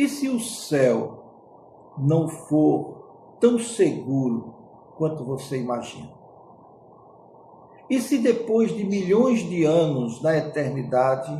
E se o céu não for tão seguro quanto você imagina? E se depois de milhões de anos na eternidade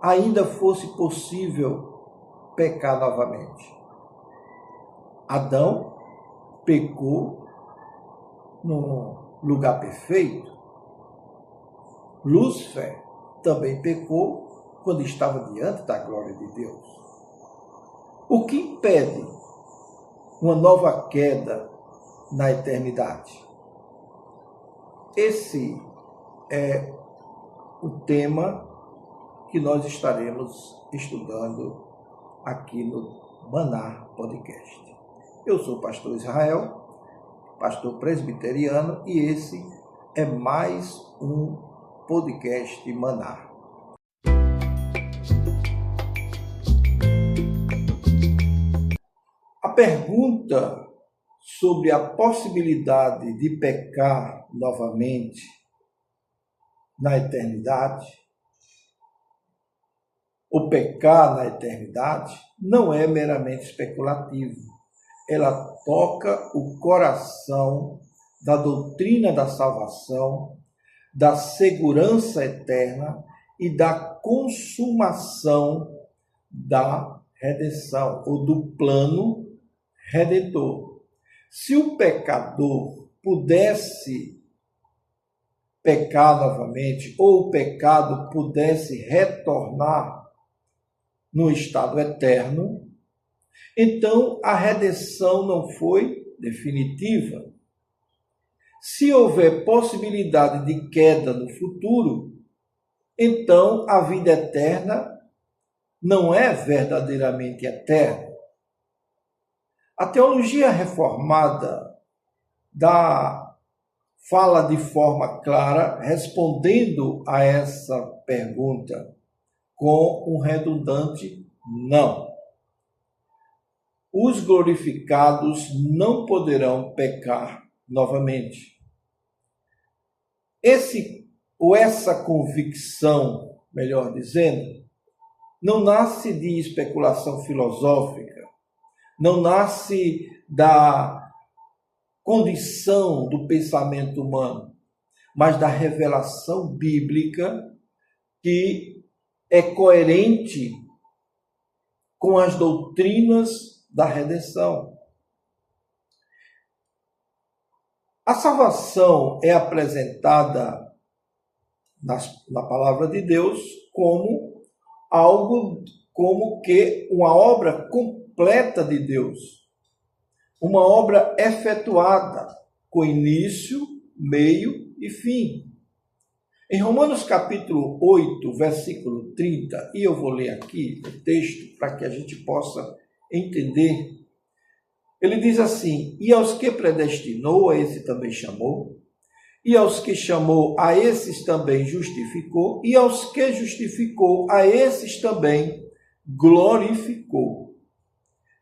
ainda fosse possível pecar novamente? Adão pecou no lugar perfeito. Lúcifer também pecou quando estava diante da glória de Deus. O que impede uma nova queda na eternidade? Esse é o tema que nós estaremos estudando aqui no Maná Podcast. Eu sou o pastor Israel, pastor presbiteriano, e esse é mais um podcast Maná. A pergunta sobre a possibilidade de pecar novamente na eternidade, ou pecar na eternidade, não é meramente especulativo. Ela toca o coração da doutrina da salvação, da segurança eterna e da consumação da redenção, ou do plano redentor. Se o pecador pudesse pecar novamente, ou o pecado pudesse retornar no estado eterno, então a redenção não foi definitiva. Se houver possibilidade de queda no futuro, então a vida eterna não é verdadeiramente eterna. A teologia reformada fala de forma clara, respondendo a essa pergunta com um redundante não. Os glorificados não poderão pecar novamente. Essa convicção, melhor dizendo, não nasce de especulação filosófica, não nasce da condição do pensamento humano, mas da revelação bíblica que é coerente com as doutrinas da redenção. A salvação é apresentada na palavra de Deus como algo, como que uma obra completa de Deus, uma obra efetuada com início, meio e fim. Em Romanos capítulo 8, versículo 30, e eu vou ler aqui o texto para que a gente possa entender. Ele diz assim: e aos que predestinou, a esse também chamou, e aos que chamou, a esses também justificou, e aos que justificou, a esses também glorificou.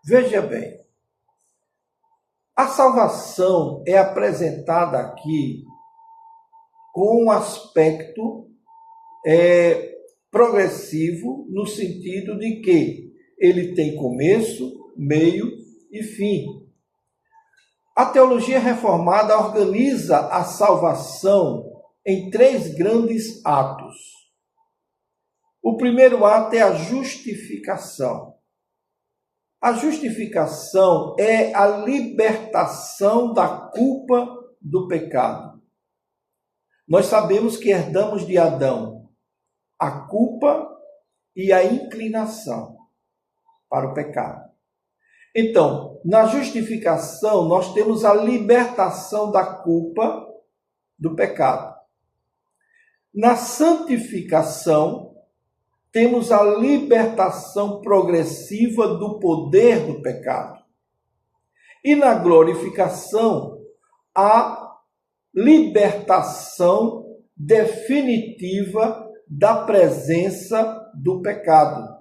Veja bem, a salvação é apresentada aqui com um aspecto progressivo, no sentido de que ele tem começo, meio e fim. A teologia reformada organiza a salvação em 3 grandes atos. O primeiro ato é a justificação. A justificação é a libertação da culpa do pecado. Nós sabemos que herdamos de Adão a culpa e a inclinação para o pecado. Então, na justificação, nós temos a libertação da culpa do pecado. Na santificação, temos a libertação progressiva do poder do pecado. E na glorificação, a libertação definitiva da presença do pecado.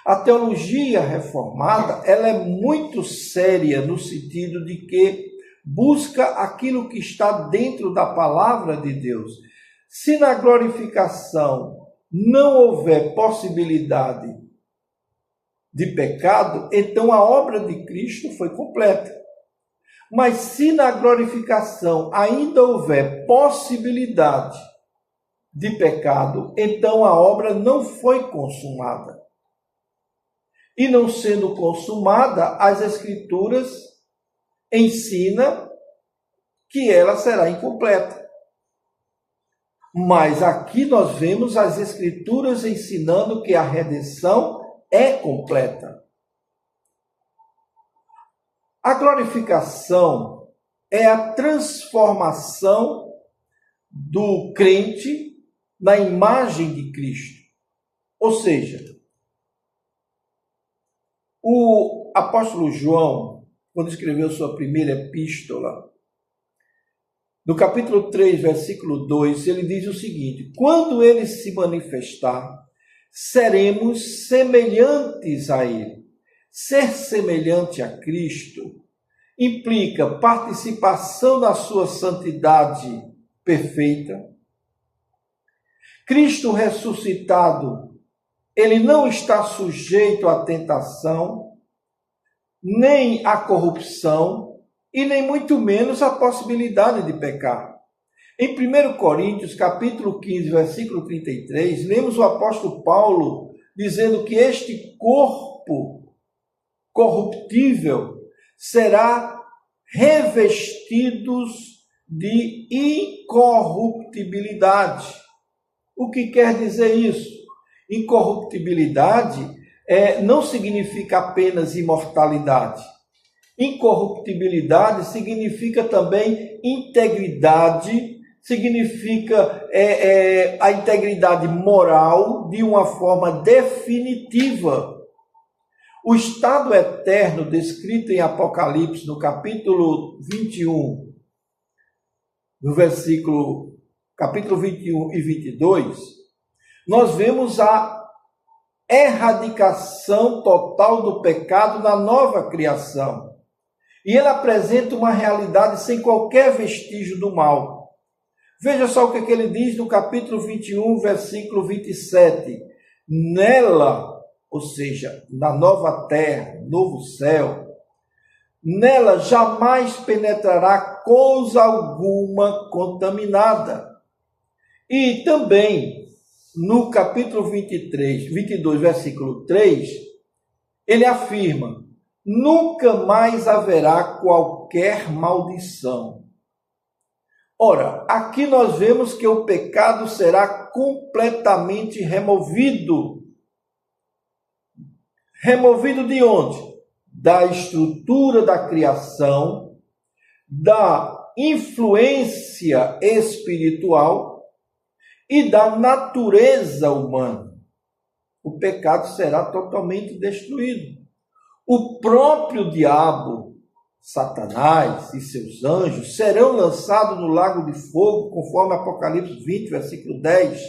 A teologia reformada, ela é muito séria no sentido de que busca aquilo que está dentro da palavra de Deus. Se na glorificação não houver possibilidade de pecado, então a obra de Cristo foi completa. Mas se na glorificação ainda houver possibilidade de pecado, então a obra não foi consumada. E não sendo consumada, as Escrituras ensinam que ela será incompleta. Mas aqui nós vemos as Escrituras ensinando que a redenção é completa. A glorificação é a transformação do crente na imagem de Cristo. Ou seja, o apóstolo João, quando escreveu sua primeira epístola, no capítulo 3, versículo 2, ele diz o seguinte: quando ele se manifestar, seremos semelhantes a ele. Ser semelhante a Cristo implica participação na sua santidade perfeita. Cristo ressuscitado, ele não está sujeito à tentação, nem à corrupção, e nem muito menos à possibilidade de pecar. Em 1 Coríntios, capítulo 15, versículo 33, lemos o apóstolo Paulo dizendo que este corpo corruptível será revestidos de incorruptibilidade. O que quer dizer isso? Incorruptibilidade não significa apenas imortalidade. Incorruptibilidade significa também integridade, significa a integridade moral de uma forma definitiva. O estado eterno descrito em Apocalipse, no capítulo 21, no capítulo 21 e 22, nós vemos a erradicação total do pecado na nova criação. E ele apresenta uma realidade sem qualquer vestígio do mal. Veja só o que ele diz no capítulo 21, versículo 27. Nela, ou seja, na nova terra, novo céu, nela jamais penetrará coisa alguma contaminada. E também, no capítulo 22, versículo 3, ele afirma: nunca mais haverá qualquer maldição. Ora, aqui nós vemos que o pecado será completamente removido. Removido de onde? Da estrutura da criação, da influência espiritual e da natureza humana. O pecado será totalmente destruído. O próprio diabo, Satanás e seus anjos serão lançados no lago de fogo, conforme Apocalipse 20, versículo 10.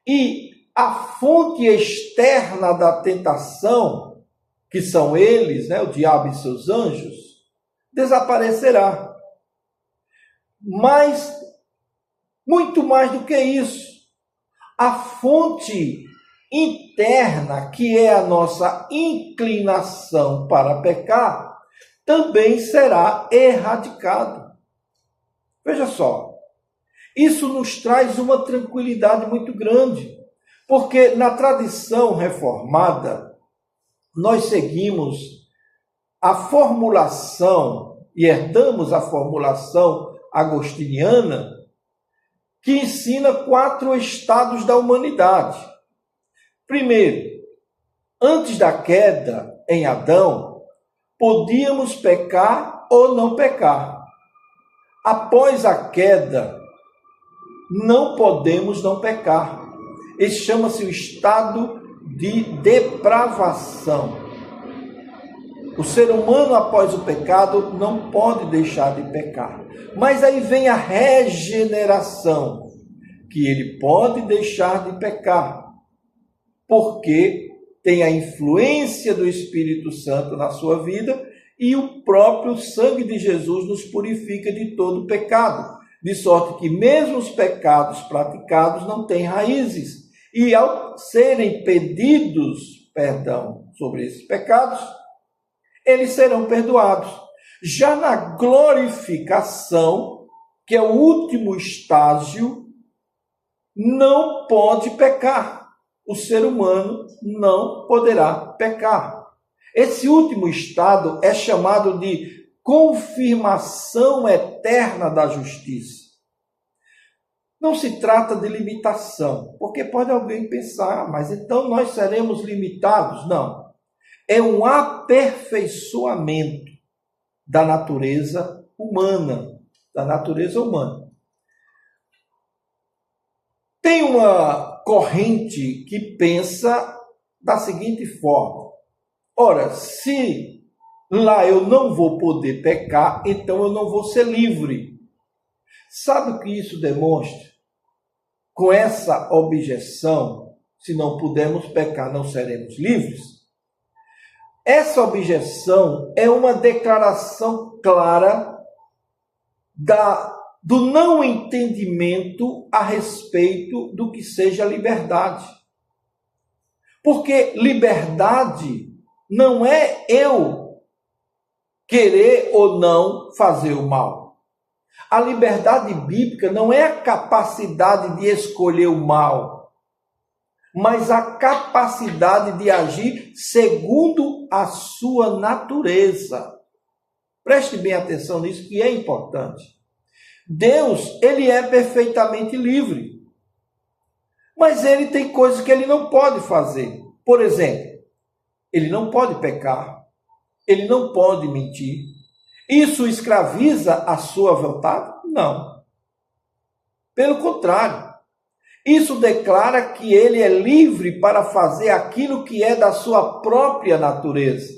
E a fonte externa da tentação, que são eles, o diabo e seus anjos, desaparecerá. Mas, muito mais do que isso, a fonte interna, que é a nossa inclinação para pecar, também será erradicado. Veja só, isso nos traz uma tranquilidade muito grande, porque na tradição reformada, nós seguimos a formulação e herdamos a formulação agostiniana, que ensina 4 estados da humanidade. Primeiro, antes da queda em Adão, podíamos pecar ou não pecar. Após a queda, não podemos não pecar. Esse chama-se o estado de depravação. O ser humano, após o pecado, não pode deixar de pecar. Mas aí vem a regeneração, que ele pode deixar de pecar, porque tem a influência do Espírito Santo na sua vida e o próprio sangue de Jesus nos purifica de todo pecado, de sorte que mesmo os pecados praticados não têm raízes, e ao serem perdão sobre esses pecados, eles serão perdoados. Já na glorificação, que é o último estágio, não pode pecar. O ser humano não poderá pecar. Esse último estado é chamado de confirmação eterna da justiça. Não se trata de limitação, porque pode alguém pensar, mas então nós seremos limitados? Não. É um aperfeiçoamento da natureza humana, Tem uma corrente que pensa da seguinte forma: ora, se lá eu não vou poder pecar, então eu não vou ser livre. Sabe o que isso demonstra? Com essa objeção, se não pudermos pecar, não seremos livres. Essa objeção é uma declaração clara do não entendimento a respeito do que seja liberdade. Porque liberdade não é eu querer ou não fazer o mal. A liberdade bíblica não é a capacidade de escolher o mal, mas a capacidade de agir segundo a sua natureza. Preste bem atenção nisso, que é importante. Deus, ele é perfeitamente livre, mas ele tem coisas que ele não pode fazer. Por exemplo, ele não pode pecar, ele não pode mentir. Isso escraviza a sua vontade? Não. Pelo contrário, isso declara que ele é livre para fazer aquilo que é da sua própria natureza.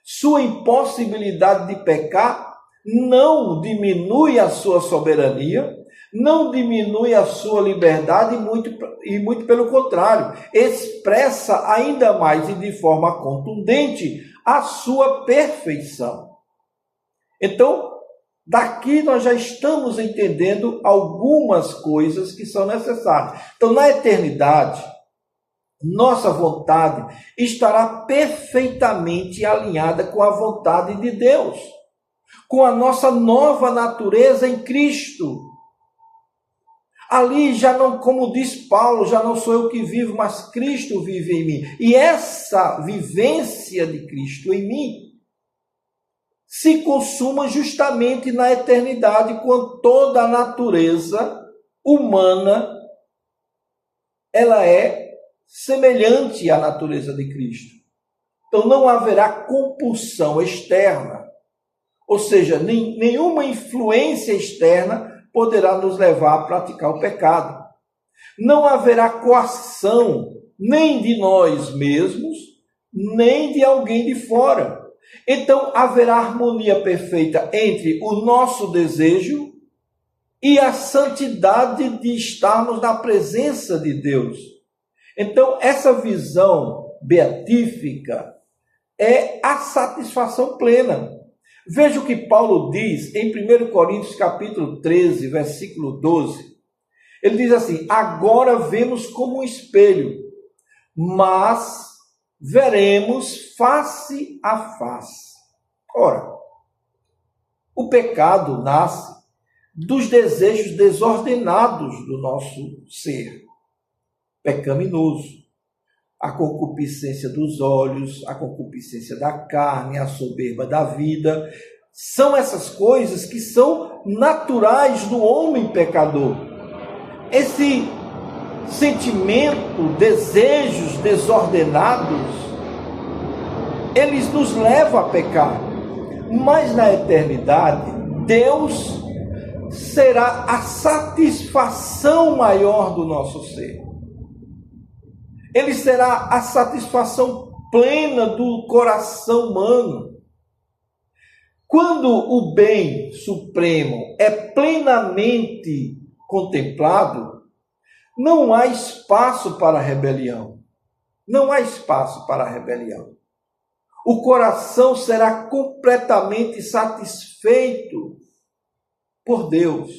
Sua impossibilidade de pecar não diminui a sua soberania, não diminui a sua liberdade e muito pelo contrário, expressa ainda mais e de forma contundente a sua perfeição. Então, daqui nós já estamos entendendo algumas coisas que são necessárias. Então, na eternidade, nossa vontade estará perfeitamente alinhada com a vontade de Deus, com a nossa nova natureza em Cristo. Ali já não, como diz Paulo, já não sou eu que vivo, mas Cristo vive em mim. E essa vivência de Cristo em mim se consuma justamente na eternidade, quando toda a natureza humana ela é semelhante à natureza de Cristo. Então não haverá compulsão externa, ou seja, nenhuma influência externa poderá nos levar a praticar o pecado. Não haverá coação nem de nós mesmos, nem de alguém de fora. Então haverá harmonia perfeita entre o nosso desejo e a santidade de estarmos na presença de Deus. Então essa visão beatífica é a satisfação plena. Veja o que Paulo diz em 1 Coríntios capítulo 13, versículo 12. Ele diz assim: agora vemos como um espelho, mas veremos face a face. Ora, o pecado nasce dos desejos desordenados do nosso ser pecaminoso. A concupiscência dos olhos, a concupiscência da carne, a soberba da vida. São essas coisas que são naturais do homem pecador. Esse sentimento, desejos desordenados, eles nos levam a pecar. Mas na eternidade, Deus será a satisfação maior do nosso ser. Ele será a satisfação plena do coração humano. Quando o bem supremo é plenamente contemplado, não há espaço para a rebelião. Não há espaço para a rebelião. O coração será completamente satisfeito por Deus.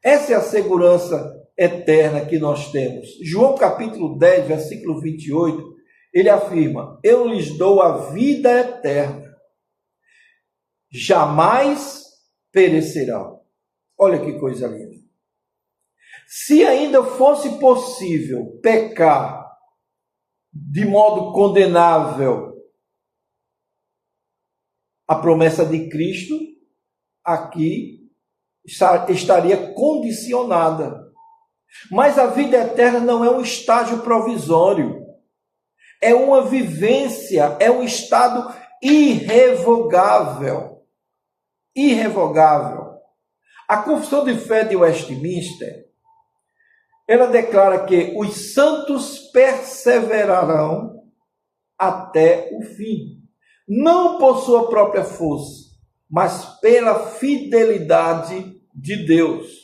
Essa é a segurança eterna que nós temos. João capítulo 10, versículo 28, Ele afirma: eu lhes dou a vida eterna, jamais perecerão. Olha que coisa linda. Se ainda fosse possível pecar de modo condenável a promessa de Cristo, aqui estaria condicionada. Mas a vida eterna não é um estágio provisório, é uma vivência, é um estado irrevogável. Irrevogável. A Confissão de Fé de Westminster, ela declara que os santos perseverarão até o fim, não por sua própria força, mas pela fidelidade de Deus.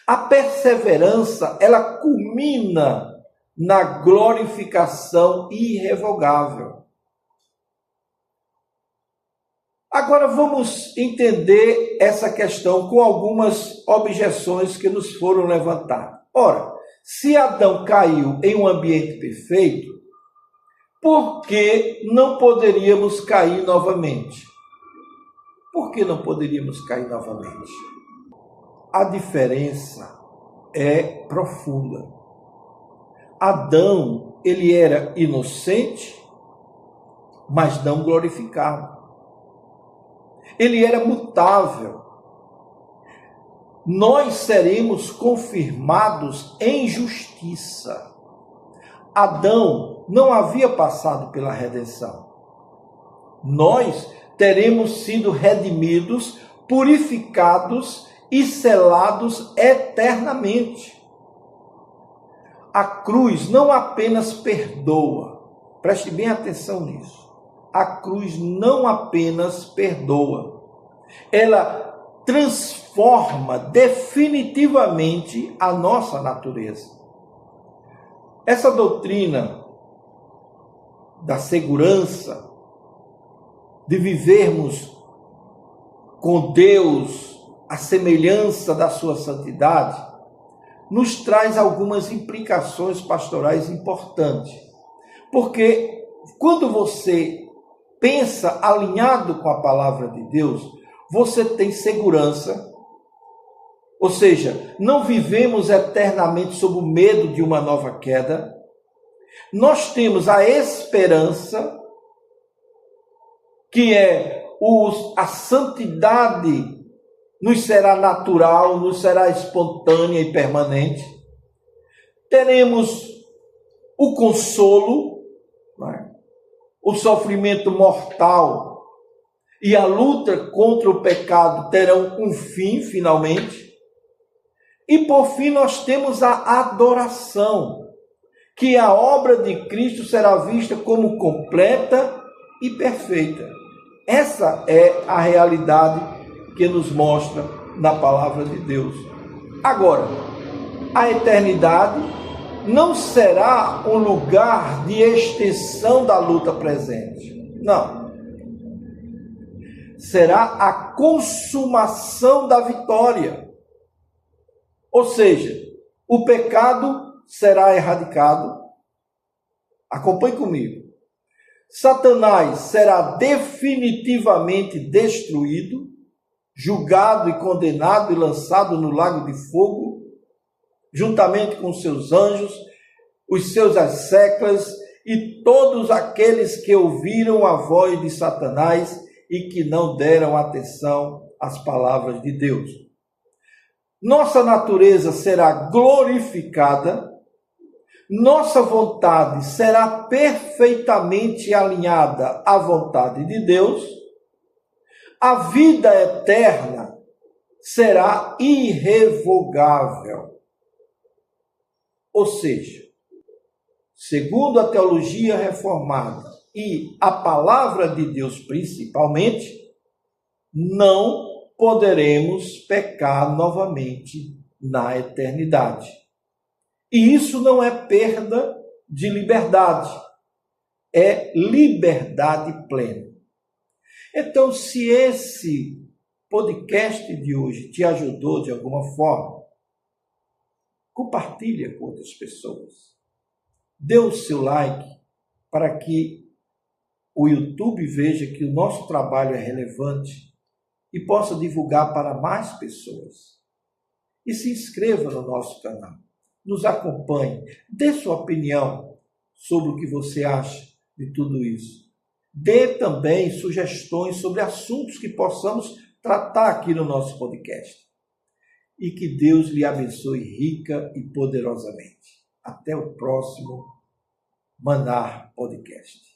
A perseverança, ela culmina na glorificação irrevogável. Agora vamos entender essa questão com algumas objeções que nos foram levantadas. Ora, se Adão caiu em um ambiente perfeito, por que não poderíamos cair novamente? Por que não poderíamos cair novamente? A diferença é profunda. Adão, ele era inocente, mas não glorificado. Ele era mutável. Nós seremos confirmados em justiça. Adão não havia passado pela redenção. Nós teremos sido redimidos, purificados e selados eternamente. A cruz não apenas perdoa, preste bem atenção nisso. A cruz não apenas perdoa, ela transforma definitivamente a nossa natureza. Essa doutrina da segurança, de vivermos com Deus à semelhança da sua santidade, nos traz algumas implicações pastorais importantes. Porque quando você pensa alinhado com a palavra de Deus, você tem segurança, ou seja, não vivemos eternamente sob o medo de uma nova queda. Nós temos a esperança, que é a santidade nos será natural, nos será espontânea e permanente. Teremos o consolo, o sofrimento mortal e a luta contra o pecado terão um fim, finalmente. E por fim nós temos a adoração, que a obra de Cristo será vista como completa e perfeita. Essa é a realidade que nos mostra na palavra de Deus. Agora, a eternidade não será um lugar de extensão da luta presente. Não. Será a consumação da vitória. Ou seja, o pecado será erradicado. Acompanhe comigo. Satanás será definitivamente destruído, julgado e condenado e lançado no lago de fogo, juntamente com seus anjos, os seus asseclas e todos aqueles que ouviram a voz de Satanás e que não deram atenção às palavras de Deus. Nossa natureza será glorificada, nossa vontade será perfeitamente alinhada à vontade de Deus, a vida eterna será irrevogável. Ou seja, segundo a teologia reformada e a palavra de Deus principalmente, não poderemos pecar novamente na eternidade. E isso não é perda de liberdade, é liberdade plena. Então, se esse podcast de hoje te ajudou de alguma forma, compartilha com outras pessoas. Dê o seu like, para que o YouTube veja que o nosso trabalho é relevante e possa divulgar para mais pessoas. E se inscreva no nosso canal, nos acompanhe, dê sua opinião sobre o que você acha de tudo isso. Dê também sugestões sobre assuntos que possamos tratar aqui no nosso podcast. E que Deus lhe abençoe rica e poderosamente. Até o próximo Manar Podcast.